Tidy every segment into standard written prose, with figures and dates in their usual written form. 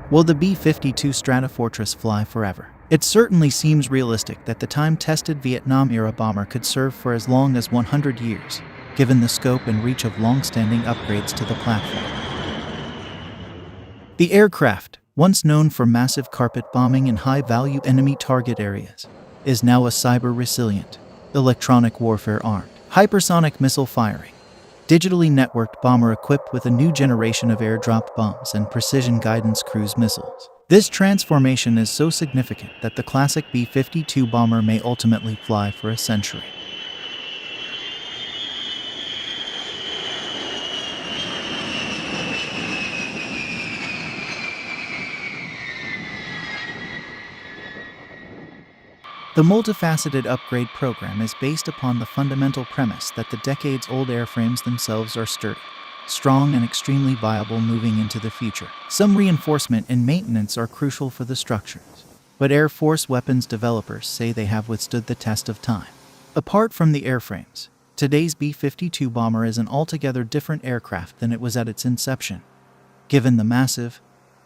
Will the B-52 Stratofortress fly forever? It certainly seems realistic that the time-tested Vietnam-era bomber could serve for as long as 100 years, given the scope and reach of long-standing upgrades to the platform. The aircraft, once known for massive carpet bombing in high-value enemy target areas, is now a cyber-resilient, electronic warfare-armed, hypersonic missile firing, digitally networked bomber equipped with a new generation of airdrop bombs and precision guidance cruise missiles. This transformation is so significant that the classic B-52 bomber may ultimately fly for a century. The multifaceted upgrade program is based upon the fundamental premise that the decades-old airframes themselves are sturdy, strong, and extremely viable moving into the future. Some reinforcement and maintenance are crucial for the structures, but Air Force weapons developers say they have withstood the test of time. Apart from the airframes, today's B-52 bomber is an altogether different aircraft than it was at its inception, given the massive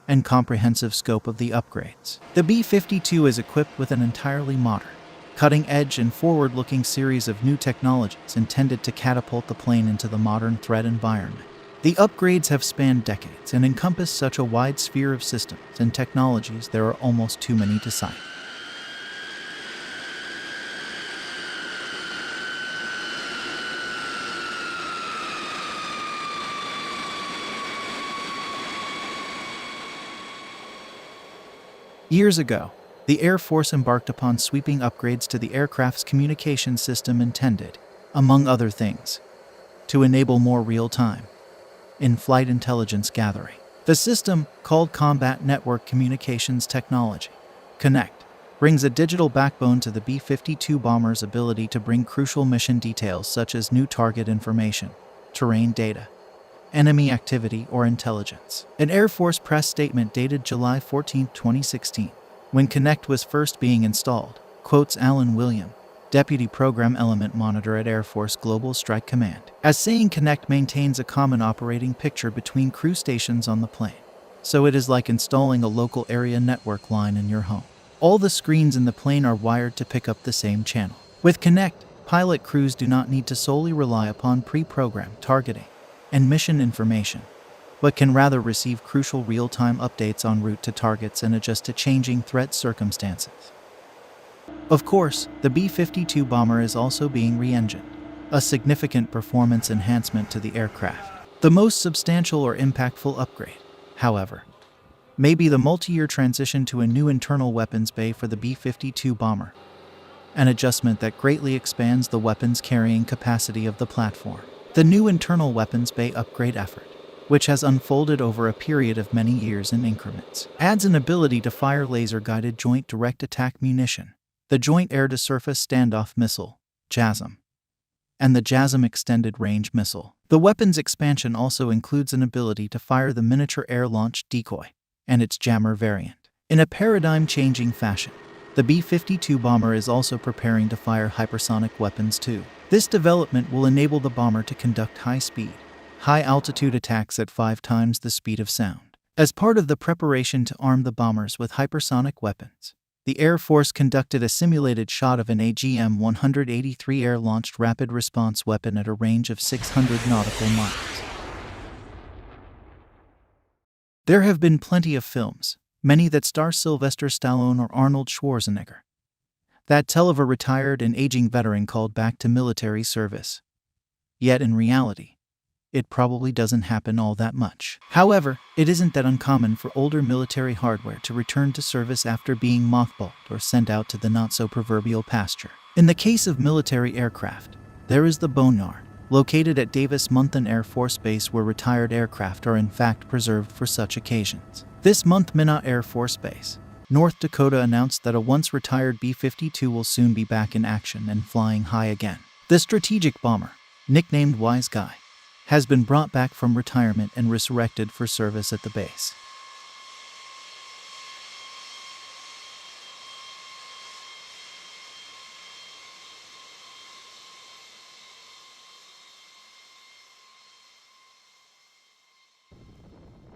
and comprehensive scope of the upgrades. The B-52 is equipped with an entirely modern, cutting-edge and forward-looking series of new technologies intended to catapult the plane into the modern threat environment. The upgrades have spanned decades and encompass such a wide sphere of systems and technologies there are almost too many to cite. Years ago, the Air Force embarked upon sweeping upgrades to the aircraft's communication system intended, among other things, to enable more real-time, in-flight intelligence gathering. The system, called Combat Network Communications Technology, CONNECT, brings a digital backbone to the B-52 bomber's ability to bring crucial mission details such as new target information, terrain data, enemy activity, or intelligence. An Air Force press statement dated July 14, 2016, when CONNECT was first being installed, quotes Alan William, Deputy Program Element Monitor at Air Force Global Strike Command, as saying CONNECT maintains a common operating picture between crew stations on the plane, so it is like installing a local area network line in your home. All the screens in the plane are wired to pick up the same channel. With CONNECT, pilot crews do not need to solely rely upon pre-programmed targeting and mission information, but can rather receive crucial real-time updates en route to targets and adjust to changing threat circumstances. Of course, the B-52 bomber is also being re-engined, a significant performance enhancement to the aircraft. The most substantial or impactful upgrade, however, may be the multi-year transition to a new internal weapons bay for the B-52 bomber, an adjustment that greatly expands the weapons carrying capacity of the platform. The new internal weapons bay upgrade effort, which has unfolded over a period of many years in increments, adds an ability to fire laser-guided Joint Direct Attack Munition, the Joint Air-to-Surface Standoff Missile, JASSM, and the JASSM Extended Range Missile. The weapons expansion also includes an ability to fire the Miniature Air-Launched Decoy and its jammer variant. In a paradigm-changing fashion, the B-52 bomber is also preparing to fire hypersonic weapons too. This development will enable the bomber to conduct high-speed, high-altitude attacks at 5 times the speed of sound. As part of the preparation to arm the bombers with hypersonic weapons, the Air Force conducted a simulated shot of an AGM-183 air-launched rapid response weapon at a range of 600 nautical miles. There have been plenty of films, many that star Sylvester Stallone or Arnold Schwarzenegger, that tell of a retired and aging veteran called back to military service. Yet in reality, it probably doesn't happen all that much. However, it isn't that uncommon for older military hardware to return to service after being mothballed or sent out to the not-so-proverbial pasture. In the case of military aircraft, there is the Boneyard, located at Davis-Monthan Air Force Base, where retired aircraft are in fact preserved for such occasions. This month, Minot Air Force Base, North Dakota, announced that a once-retired B-52 will soon be back in action and flying high again. The strategic bomber, nicknamed Wise Guy, has been brought back from retirement and resurrected for service at the base.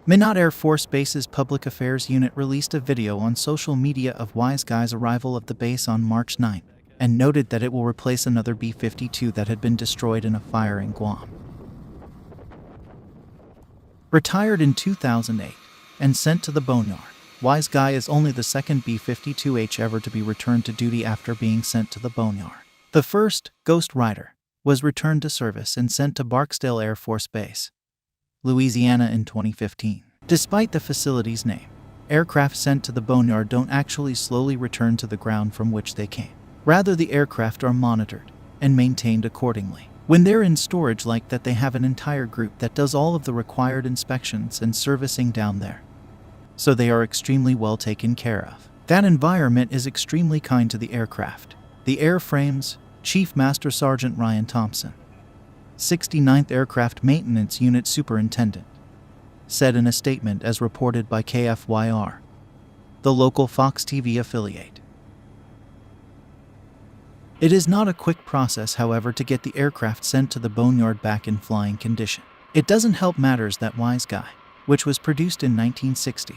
Minot Air Force Base's Public Affairs Unit released a video on social media of Wise Guy's arrival at the base on March 9 and noted that it will replace another B-52 that had been destroyed in a fire in Guam. Retired in 2008 and sent to the boneyard, Wise Guy is only the second B-52H ever to be returned to duty after being sent to the boneyard. The first, Ghost Rider, was returned to service and sent to Barksdale Air Force Base, Louisiana in 2015. Despite the facility's name, aircraft sent to the boneyard don't actually slowly return to the ground from which they came. Rather, the aircraft are monitored and maintained accordingly. When they're in storage like that, they have an entire group that does all of the required inspections and servicing down there. So they are extremely well taken care of. That environment is extremely kind to the aircraft. The airframe's Chief Master Sergeant Ryan Thompson, 69th Aircraft Maintenance Unit Superintendent, said in a statement as reported by KFYR, the local Fox TV affiliate. It is not a quick process, however, to get the aircraft sent to the boneyard back in flying condition. It doesn't help matters that Wise Guy, which was produced in 1960,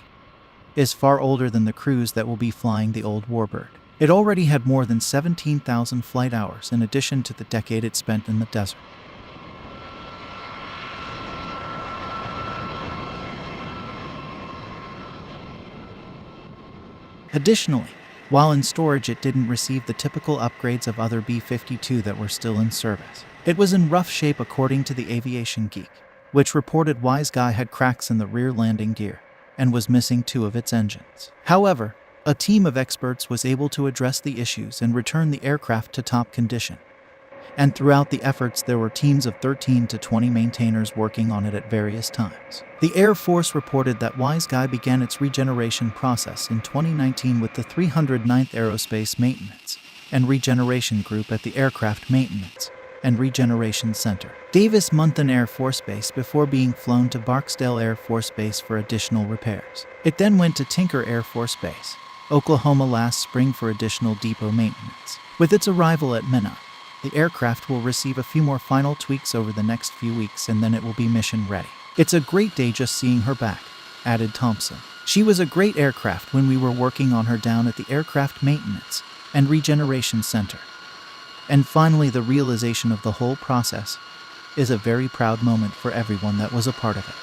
is far older than the crews that will be flying the old Warbird. It already had more than 17,000 flight hours in addition to the decade it spent in the desert. Additionally, while in storage, it didn't receive the typical upgrades of other B-52 that were still in service. It was in rough shape according to the Aviation Geek, which reported Wise Guy had cracks in the rear landing gear and was missing 2 of its engines. However, a team of experts was able to address the issues and return the aircraft to top condition. And throughout the efforts, there were teams of 13 to 20 maintainers working on it at various times. The Air Force reported that Wise Guy began its regeneration process in 2019 with the 309th Aerospace Maintenance and Regeneration Group at the Aircraft Maintenance and Regeneration Center, Davis-Monthan Air Force Base, before being flown to Barksdale Air Force Base for additional repairs. It then went to Tinker Air Force Base, Oklahoma last spring for additional depot maintenance. With its arrival at Minot, the aircraft will receive a few more final tweaks over the next few weeks and then it will be mission ready. It's a great day just seeing her back, added Thompson. She was a great aircraft when we were working on her down at the Aircraft Maintenance and Regeneration Center. And finally, the realization of the whole process is a very proud moment for everyone that was a part of it.